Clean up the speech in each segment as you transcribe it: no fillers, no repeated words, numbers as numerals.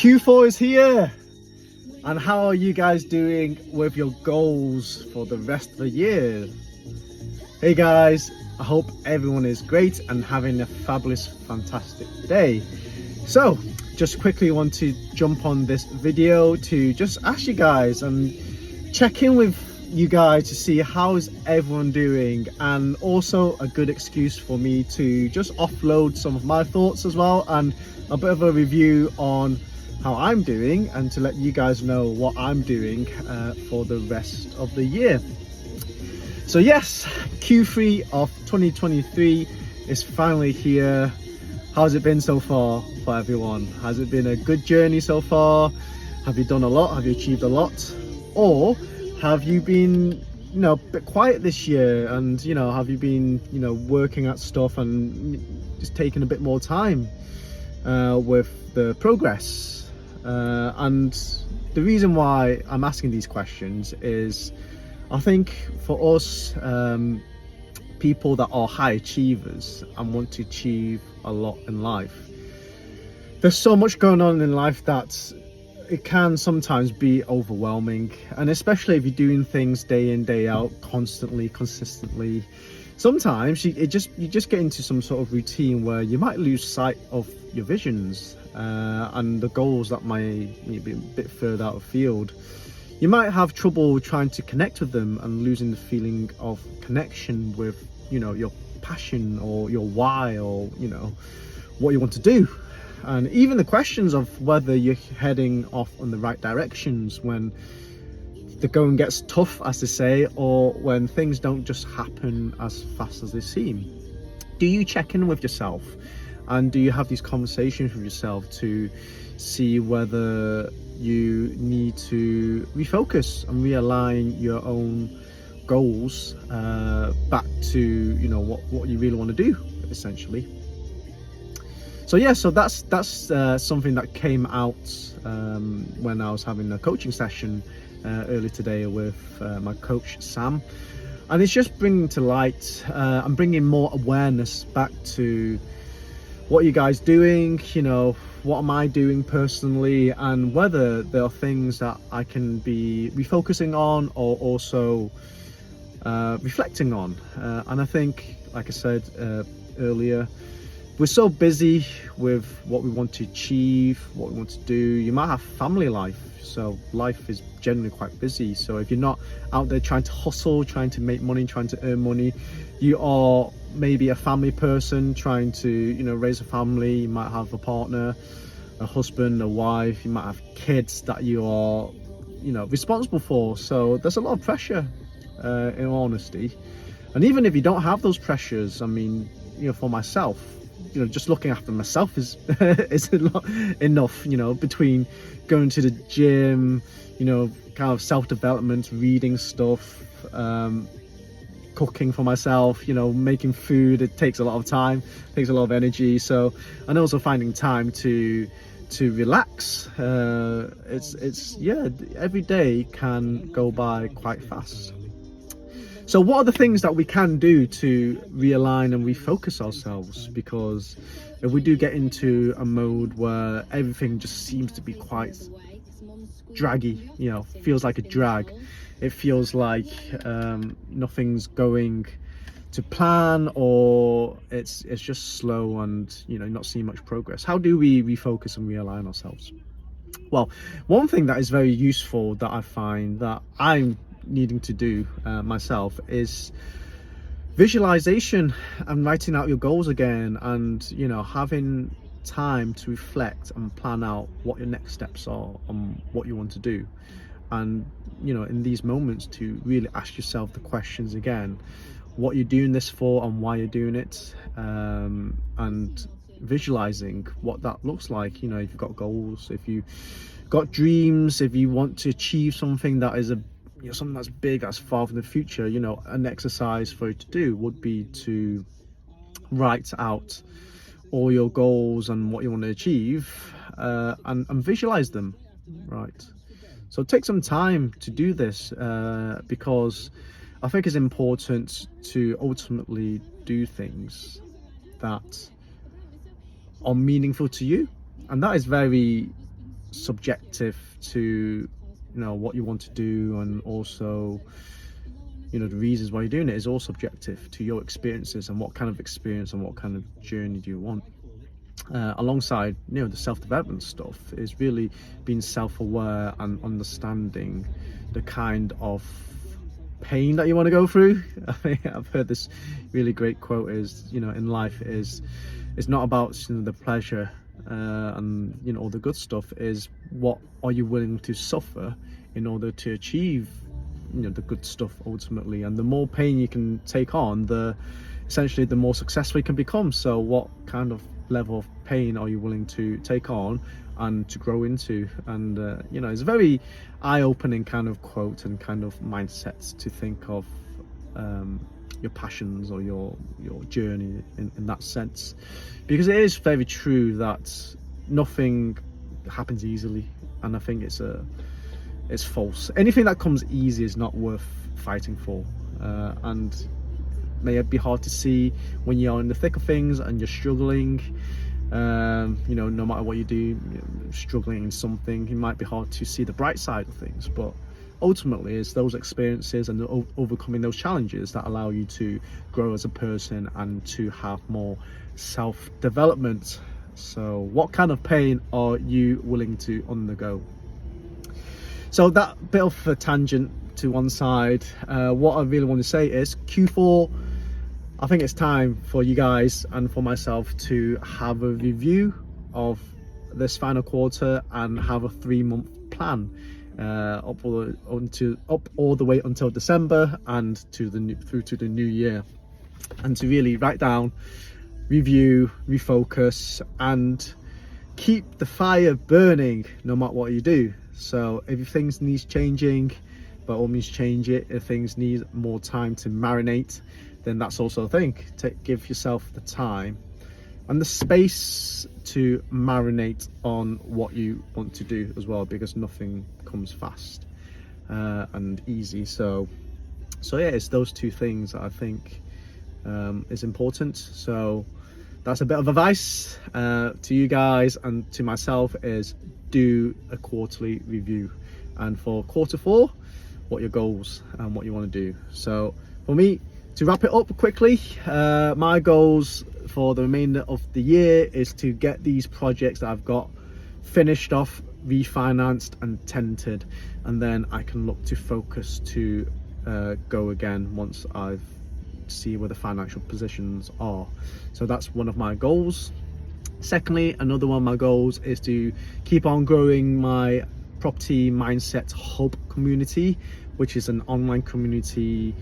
Q4 is here, and how are you guys doing with your goals for the rest of the year? Hey guys, I hope everyone is great and having a fabulous, fantastic day. So, just quickly want to jump on this video to just ask you guys and check in with you guys to see how's everyone doing, and also a good excuse for me to just offload some of my thoughts as well, and a bit of a review on how I'm doing, and to let you guys know what I'm doing for the rest of the year. So yes, Q3 of 2023 is finally here. How's it been so far for everyone? Has it been a good journey so far? Have you done a lot? Have you achieved a lot? Or have you been, a bit quiet this year, and have you been, working at stuff and just taking a bit more time with the progress? And the reason why I'm asking these questions is, I think for us people that are high achievers and want to achieve a lot in life, there's so much going on in life that it can sometimes be overwhelming, and especially if you're doing things day in, day out, constantly, consistently. Sometimes you just get into some sort of routine where you might lose sight of your visions and the goals that might be a bit further out of field. You might have trouble trying to connect with them and losing the feeling of connection with your passion or your why, or what you want to do, and even the questions of whether you're heading off on the right directions when the going gets tough, as they say, or when things don't just happen as fast as they seem. Do you check in with yourself, and do you have these conversations with yourself to see whether you need to refocus and realign your own goals back to what you really want to do, essentially? So yeah, so that's something that came out when I was having a coaching session earlier today with my coach Sam, and it's just bringing to light and bringing more awareness back to what you guys doing, what am I doing personally, and whether there are things that I can be refocusing on or also reflecting on. And I think, like I said earlier, we're so busy with what we want to achieve, what we want to do. You might have family life, so life is generally quite busy. So if you're not out there trying to hustle, trying to make money, trying to earn money, you are maybe a family person trying to raise a family. You might have a partner, a husband, a wife. You might have kids that you are responsible for. So there's a lot of pressure, in all honesty. And even if you don't have those pressures, I mean, for myself, just looking after myself is is enough, between going to the gym, kind of self-development, reading stuff, cooking for myself, making food. It takes a lot of time, takes a lot of energy. So, and also finding time to relax. It's every day can go by quite fast. So what are the things that we can do to realign and refocus ourselves? Because if we do get into a mode where everything just seems to be quite draggy, feels like a drag, it feels like nothing's going to plan, or it's just slow and not seeing much progress. How do we refocus and realign ourselves? Well, one thing that is very useful that I find that I'm needing to do myself is visualization and writing out your goals again, and having time to reflect and plan out what your next steps are on what you want to do. And in these moments, to really ask yourself the questions again, what you're doing this for and why you're doing it, and visualizing what that looks like. If you've got goals, if you got dreams, if you want to achieve something that is something that's big, that's far in the future, an exercise for you to do would be to write out all your goals and what you want to achieve, and visualize them, right? So take some time to do this, because I think it's important to ultimately do things that are meaningful to you, and that is very subjective to, you know, what you want to do, and also, you know, the reasons why you're doing it is all subjective to your experiences and what kind of experience and what kind of journey do you want. Alongside, you know, the self-development stuff is really being self-aware and understanding the kind of pain that you want to go through. I think I've heard this really great quote is, you know, in life is, it's not about, you know, the pleasure and, you know, all the good stuff. Is what are you willing to suffer in order to achieve, you know, the good stuff ultimately. And the more pain you can take on, the essentially the more successful you can become. So what kind of level of pain are you willing to take on and to grow into? And you know, it's a very eye-opening kind of quote and kind of mindset to think of your passions or your journey in that sense, because it is very true that nothing happens easily, and I think it's false. Anything that comes easy is not worth fighting for, and may be hard to see when you're in the thick of things and you're struggling. You know, no matter what you do, you know, struggling in something, it might be hard to see the bright side of things, but ultimately it's those experiences and overcoming those challenges that allow you to grow as a person and to have more self-development. So what kind of pain are you willing to undergo? So that bit of a tangent to one side, what I really want to say is Q4, I think it's time for you guys and for myself to have a review of this final quarter and have a 3-month plan up all the way until December and through to the new year, and to really write down, review, refocus, and keep the fire burning no matter what you do. So if things needs changing, by all means change it. If things need more time to marinate, then that's also a thing. Give yourself the time and the space to marinate on what you want to do as well, because nothing comes fast and easy. So yeah, it's those two things that I think is important. So that's a bit of advice to you guys and to myself, is do a quarterly review, and for quarter 4, what your goals and what you want to do. So for me, to wrap it up quickly, my goals for the remainder of the year is to get these projects that I've got finished off, refinanced and tenanted, and then I can look to focus to go again once I've see where the financial positions are. So that's one of my goals. Secondly, another one of my goals is to keep on growing my property mindset hub community, which is an online community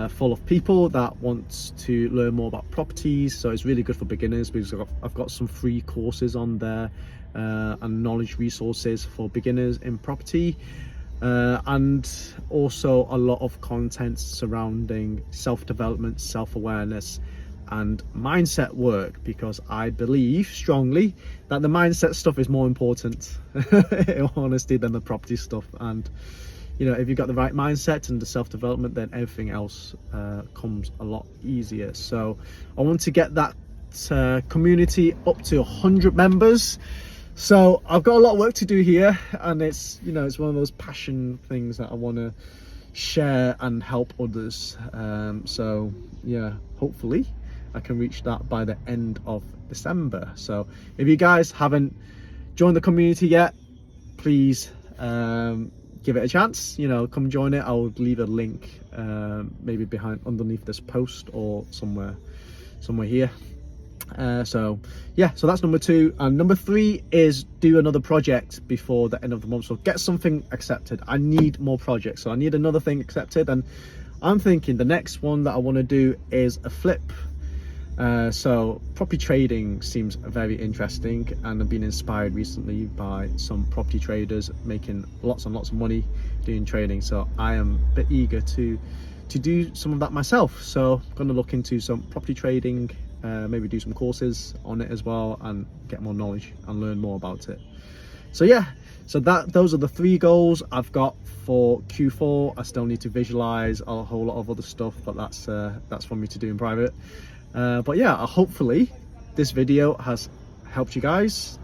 full of people that want to learn more about properties. So it's really good for beginners, because I've got some free courses on there and knowledge resources for beginners in property, and also a lot of content surrounding self-development, self-awareness and mindset work, because I believe strongly that the mindset stuff is more important in all honesty than the property stuff. And you know, if you've got the right mindset and the self-development, then everything else comes a lot easier. So I want to get that community up to 100 members. So I've got a lot of work to do here, and it's, you know, it's one of those passion things that I want to share and help others. So yeah, hopefully I can reach that by the end of December. So if you guys haven't joined the community yet, please give it a chance. You know, come join it. I'll leave a link maybe underneath this post or somewhere here. So yeah, so that's number 2, and number 3 is do another project before the end of the month. So get something accepted. I need more projects, so I need another thing accepted, and I'm thinking the next one that I want to do is a flip. So property trading seems very interesting, and I've been inspired recently by some property traders making lots and lots of money doing trading. So I am a bit eager to do some of that myself. So I'm going to look into some property trading, maybe do some courses on it as well, and get more knowledge and learn more about it. So yeah, so those are the 3 goals I've got for Q4. I still need to visualize a whole lot of other stuff, but that's for me to do in private. But yeah, hopefully this video has helped you guys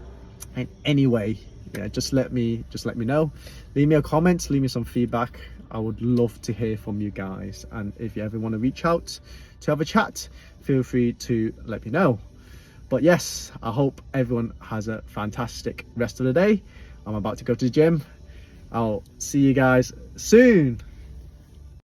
in any way. yeah, just let me know. Leave me a comment, leave me some feedback. I would love to hear from you guys, and if you ever want to reach out to have a chat, feel free to let me know. But yes, I hope everyone has a fantastic rest of the day. I'm about to go to the gym. I'll see you guys soon.